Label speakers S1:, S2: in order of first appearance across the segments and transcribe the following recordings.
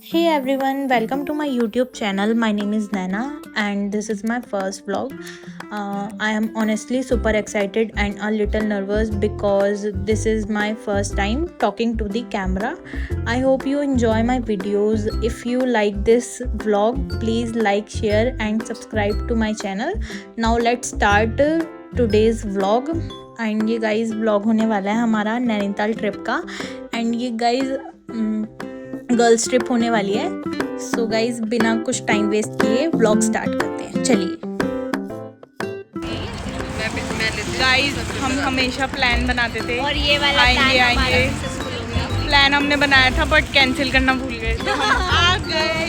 S1: Hey everyone, welcome to my YouTube channel. My name is Naina and this is my first vlog. I am honestly super excited and a little nervous because this is my first time talking to the camera. I hope you enjoy my videos. If you like this vlog, please like, share and subscribe to my channel. Now let's start today's vlog. And ये guys vlog होने वाला है हमारा Nainital trip का. And ये guys girls trip होने वाली है. सो गाइज बिना कुछ टाइम वेस्ट किए व्लॉग स्टार्ट करते हैं. चलिए गाइज, हम हमेशा प्लान बनाते थे
S2: और ये वाला
S1: आएंगे प्लान हमने बनाया था बट कैंसिल करना भूल गए. तो हम आ गए.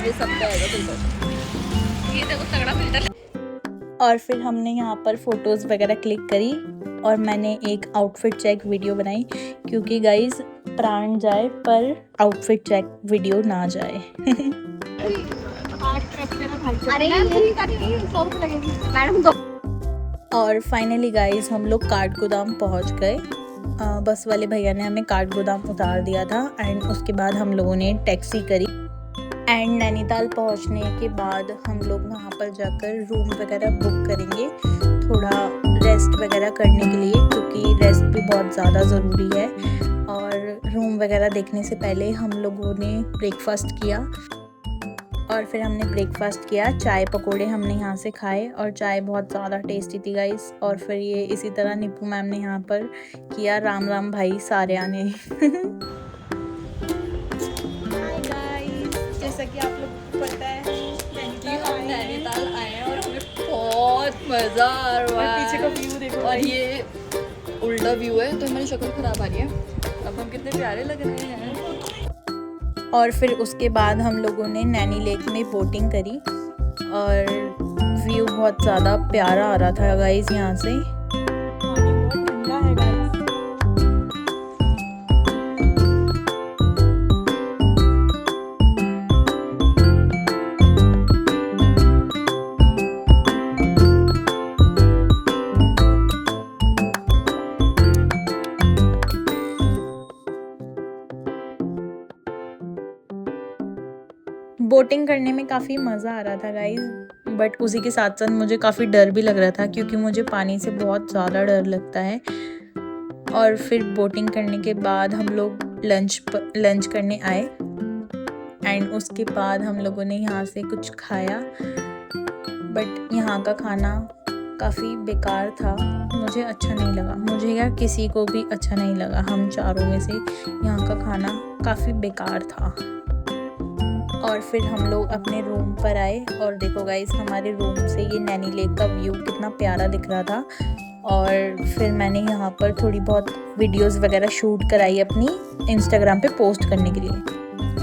S2: ये सब ये देखो तगड़ा फिल्टर.
S1: और फिर हमने यहाँ पर फोटोज़ वगैरह क्लिक करी और मैंने एक आउटफिट चेक वीडियो बनाई क्योंकि गाइज प्राण जाए पर आउटफिट चेक वीडियो ना जाए.
S2: अरे मैडम
S1: और फाइनली गाइज हम लोग काठगोदाम पहुँच गए. बस वाले भैया ने हमें काठगोदाम उतार दिया था एंड उसके बाद हम लोगों ने टैक्सी करी. एंड नैनीताल पहुंचने के बाद हम लोग वहाँ पर जाकर रूम वगैरह बुक करेंगे थोड़ा रेस्ट वगैरह करने के लिए क्योंकि रेस्ट भी बहुत ज़्यादा ज़रूरी है. और रूम वगैरह देखने से पहले हम लोगों ने ब्रेकफास्ट किया और फिर हमने ब्रेकफास्ट किया. चाय पकोड़े हमने यहाँ से खाए और चाय बहुत ज़्यादा टेस्टी थी गाइस. और फिर ये इसी तरह नीपू मैम ने यहाँ पर किया. राम राम भाई सारे आने. जैसा कि आप लोग को पता है
S2: हम नैनीताल आए हैं और हमें बहुत मज़ा आ रहा है.
S1: पीछे का व्यू देखो
S2: और ये उल्टा व्यू है तो हमारी शक्ल खराब आ रही है. अब हम कितने प्यारे लग रहे हैं.
S1: और फिर उसके बाद हम लोगों ने नैनी लेक में बोटिंग करी और व्यू बहुत ज़्यादा प्यारा आ रहा था गाइस. यहाँ से पानी बहुत ठंडा है गाइस. बोटिंग करने में काफ़ी मज़ा आ रहा था गाइस बट उसी के साथ साथ मुझे काफ़ी डर भी लग रहा था क्योंकि मुझे पानी से बहुत ज़्यादा डर लगता है. और फिर बोटिंग करने के बाद हम लोग लंच करने आए एंड उसके बाद हम लोगों ने यहाँ से कुछ खाया बट यहाँ का खाना काफ़ी बेकार था. मुझे अच्छा नहीं लगा. मुझे या किसी को भी अच्छा नहीं लगा. हम चारों में से यहाँ का खाना काफ़ी बेकार था. और फिर हम लोग अपने रूम पर आए और देखो गाइस हमारे रूम से ये नैनी लेक का व्यू कितना प्यारा दिख रहा था. और फिर मैंने यहाँ पर थोड़ी बहुत वीडियोस वगैरह शूट कराई अपनी इंस्टाग्राम पे पोस्ट करने के लिए.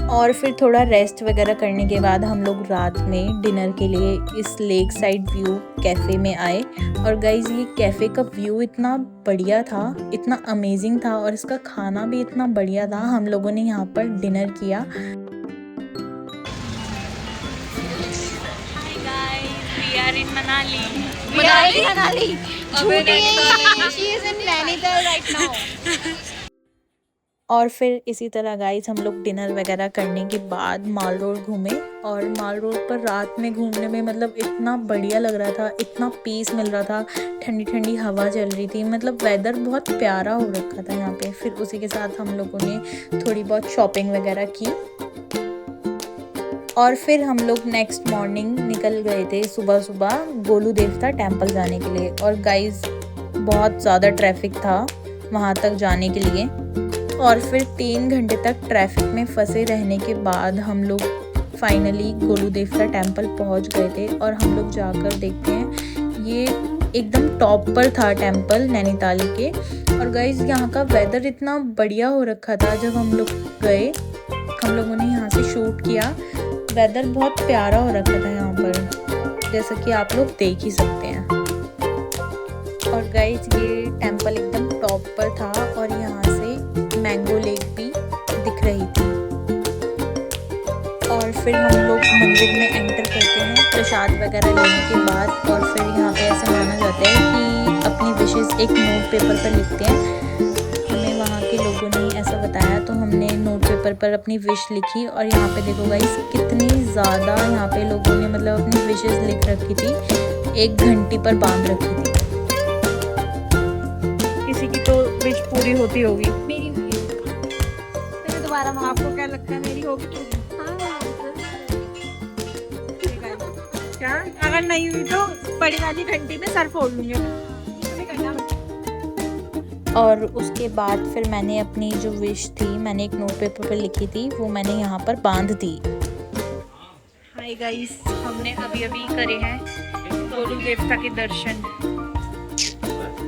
S1: और फिर थोड़ा रेस्ट वगैरह करने के बाद हम लोग रात में डिनर के लिए इस लेक साइड व्यू कैफ़े में आए. और गाइस ये कैफ़े का व्यू इतना बढ़िया था, इतना अमेजिंग था और इसका खाना भी इतना बढ़िया था. हम लोगों ने यहाँ पर डिनर किया. We are in Manali.
S2: She is in Nainital right now.
S1: और फिर इसी तरह गाइस हम लोग डिनर वगैरह करने के बाद माल रोड घूमे. और माल रोड पर रात में घूमने में मतलब इतना बढ़िया लग रहा था, इतना पीस मिल रहा था. ठंडी ठंडी हवा चल रही थी. मतलब वेदर बहुत प्यारा हो रखा था यहाँ पे. फिर उसी के साथ हम लोगों ने थोड़ी बहुत शॉपिंग वगैरह की और फिर हम लोग नेक्स्ट मॉर्निंग निकल गए थे सुबह सुबह गोलू देवता टेम्पल जाने के लिए. और गाइस बहुत ज़्यादा ट्रैफिक था वहाँ तक जाने के लिए. और फिर 3 घंटे तक ट्रैफिक में फंसे रहने के बाद हम लोग फाइनली गोलू देवता टेम्पल पहुँच गए थे. और हम लोग जाकर देखते हैं ये एकदम टॉप पर था टेम्पल नैनीताल के. और गाइस यहाँ का वेदर इतना बढ़िया हो रखा था. जब हम लोग गए हम लोगों ने यहाँ से शूट किया. वेदर बहुत प्यारा हो रखा था यहाँ पर जैसा कि आप लोग देख ही सकते हैं. और गाइस ये टेम्पल एकदम टॉप पर था और यहाँ से मैंगो लेक भी दिख रही थी. और फिर हम लोग मंदिर में एंटर करते हैं प्रसाद वगैरह लेने के बाद. और फिर यहाँ पे ऐसा माना जाता है कि अपनी विशेस एक नोट पेपर पर लिखते हैं. हमें वहाँ के लोगों लोगों ने ऐसा बताया, तो हमने नोट पेपर पर अपनी विश लिखी। और यहाँ पे देखो गाइस कितनी ज़्यादा यहाँ पे लोगों ने मतलब अपनी विशेस लिख रखी थी, एक घंटी पर बांध रखी थी। किसी की तो विश पूरी होती होगी।
S2: मेरी हुई है। दोबारा आपको क्या लगता है मेरी होगी पूरी? क्या अगर नहीं हुई तो बड़ी वाली घंटी में सर फोड़ लूंगी।
S1: और उसके बाद फिर मैंने अपनी जो विश थी मैंने एक नोट पेपर पर लिखी थी, वो मैंने यहाँ पर बांध दी। हाय गाइस, हमने अभी अभी करे हैं गोलू देवता के दर्शन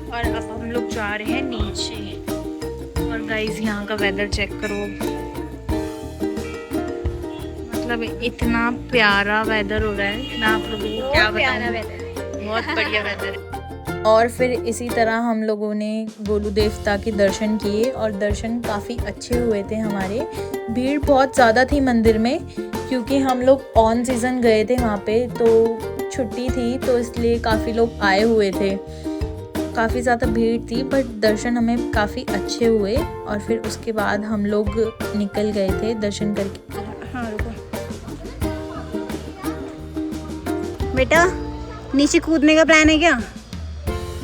S1: और अब हम लोग जा रहे हैं नीचे। और गाइस यहाँ का वेदर चेक करो, मतलब इतना प्यारा वेदर हो रहा है, मैं आप लोगों को क्या बताऊं, बहुत बढ़िया वेदर है। और फिर इसी तरह हम लोगों ने गोलू देवता के दर्शन किए और दर्शन काफ़ी अच्छे हुए थे हमारे। भीड़ बहुत ज़्यादा थी मंदिर में क्योंकि हम लोग ऑन सीज़न गए थे वहाँ पे, तो छुट्टी थी तो इसलिए काफ़ी लोग आए हुए थे, काफ़ी ज़्यादा भीड़ थी, बट दर्शन हमें काफ़ी अच्छे हुए। और फिर उसके बाद हम लोग निकल गए थे दर्शन करके। हाँ रुको
S3: बेटा, नीचे कूदने का प्लान है क्या?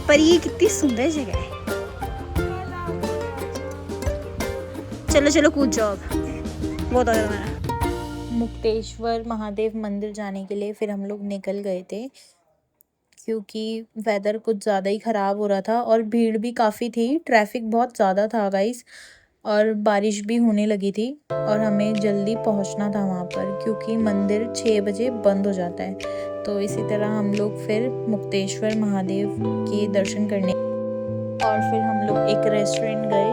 S3: पर ये कितनी सुंदर जगह है। चलो चलो कूद जाओ, अब बहुत हो गया हमारा।
S1: मुक्तेश्वर महादेव मंदिर जाने के लिए फिर हम लोग निकल गए थे क्योंकि वेदर कुछ ज़्यादा ही ख़राब हो रहा था और भीड़ भी काफ़ी थी, ट्रैफिक बहुत ज़्यादा था गाइस, और बारिश भी होने लगी थी और हमें जल्दी पहुंचना था वहाँ पर क्योंकि मंदिर 6 बजे बंद हो जाता है। तो इसी तरह हम लोग फिर मुक्तेश्वर महादेव के दर्शन करने और फिर हम लोग एक रेस्टोरेंट गए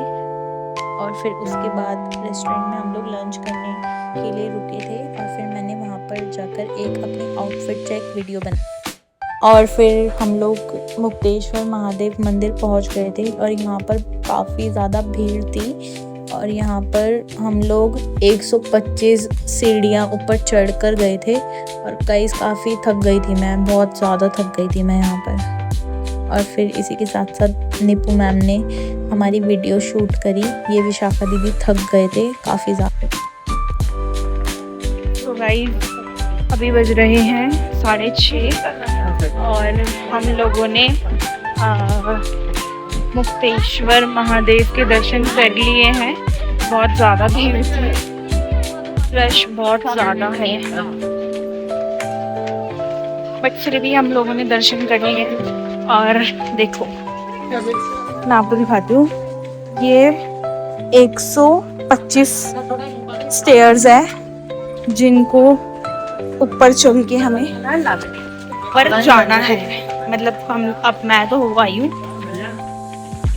S1: और फिर उसके बाद रेस्टोरेंट में हम लोग लंच करने के लिए रुके थे और फिर मैंने वहाँ पर जाकर एक अपनी आउटफिट चेक वीडियो बनाई। और फिर हम लोग मुक्तेश्वर महादेव मंदिर पहुँच गए थे और यहाँ पर काफ़ी ज़्यादा भीड़ थी और यहाँ पर हम लोग 125 सीढ़ियाँ ऊपर चढ़कर गए थे और गाइस काफ़ी थक गई थी मैं, बहुत ज़्यादा थक गई थी मैं यहाँ पर। और फिर इसी के साथ साथ निपू मैम ने हमारी वीडियो शूट करी, ये विशाखा दीदी थक गए थे काफ़ी ज़्यादा। तो गाइस अभी बज रहे हैं 6:30 और हम लोगों ने मुक्तेश्वर महादेव के दर्शन कर लिए हैं। बहुत ज़्यादा भीड़ थी, रश बहुत ज़्यादा है, बट फिर भी हम लोगों ने दर्शन कर लिए। और देखो मैं आपको दिखाती हूँ, ये 125 स्टेयर्स है जिनको ऊपर चढ़ के हमें पर जाना है। मतलब हम अब मैं तो हो आई हूँ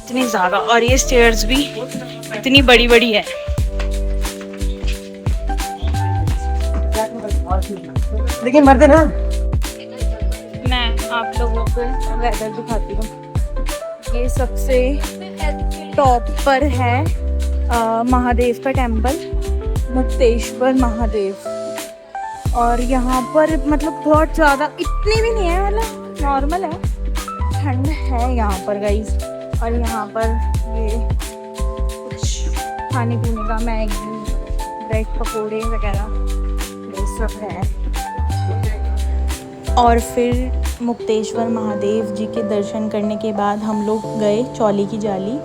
S1: इतनी ज़्यादा, और ये स्टेयर्स भी इतनी बड़ी बड़ी है।
S4: लेकिन मरते ना,
S1: मैं आप लोगों को वेदर दिखाती हूँ। ये सबसे टॉप पर है महादेव का टेम्पल, मुक्तेश्वर महादेव। और यहाँ पर मतलब बहुत ज़्यादा इतनी भी नहीं है, मतलब नॉर्मल है, ठंड है यहाँ पर गाइस। और यहाँ पर ये कुछ खाने पीने का, मैगी, ब्रेड पकोड़े वगैरह ये सब है। और फिर मुक्तेश्वर महादेव जी के दर्शन करने के बाद हम लोग गए चौली की जाली।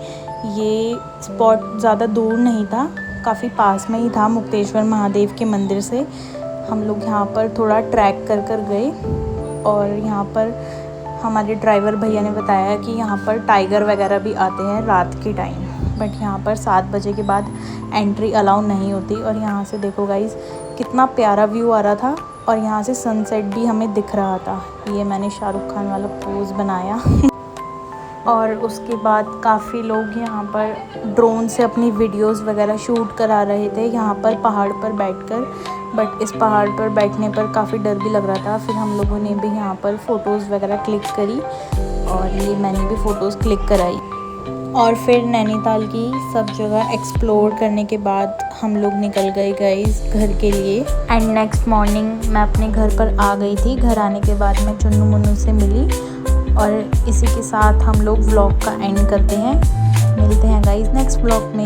S1: ये स्पॉट ज़्यादा दूर नहीं था, काफ़ी पास में ही था मुक्तेश्वर महादेव के मंदिर से। हम लोग यहाँ पर थोड़ा ट्रैक कर गए और यहाँ पर हमारे ड्राइवर भैया ने बताया कि यहाँ पर टाइगर वगैरह भी आते हैं रात के टाइम, बट यहाँ पर 7 बजे के बाद एंट्री अलाउ नहीं होती। और यहाँ से देखो गाइस कितना प्यारा व्यू आ रहा था और यहाँ से सनसेट भी हमें दिख रहा था। ये मैंने शाहरुख खान वाला पोज बनाया और उसके बाद काफ़ी लोग यहाँ पर ड्रोन से अपनी वीडियोस वगैरह शूट करा रहे थे यहाँ पर पहाड़ पर बैठकर। बट इस पहाड़ पर बैठने पर काफ़ी डर भी लग रहा था। फिर हम लोगों ने भी यहाँ पर फ़ोटोज़ वगैरह क्लिक करी और ये मैंने भी फ़ोटोज़ क्लिक कराई। और फिर नैनीताल की सब जगह एक्सप्लोर करने के बाद हम लोग निकल गए गाइस घर के लिए। एंड नेक्स्ट मॉर्निंग मैं अपने घर पर आ गई थी। घर आने के बाद मैं चुन्नू मुन्नू से मिली और इसी के साथ हम लोग व्लॉग का एंड करते हैं। मिलते हैं गाइस नेक्स्ट व्लॉग में।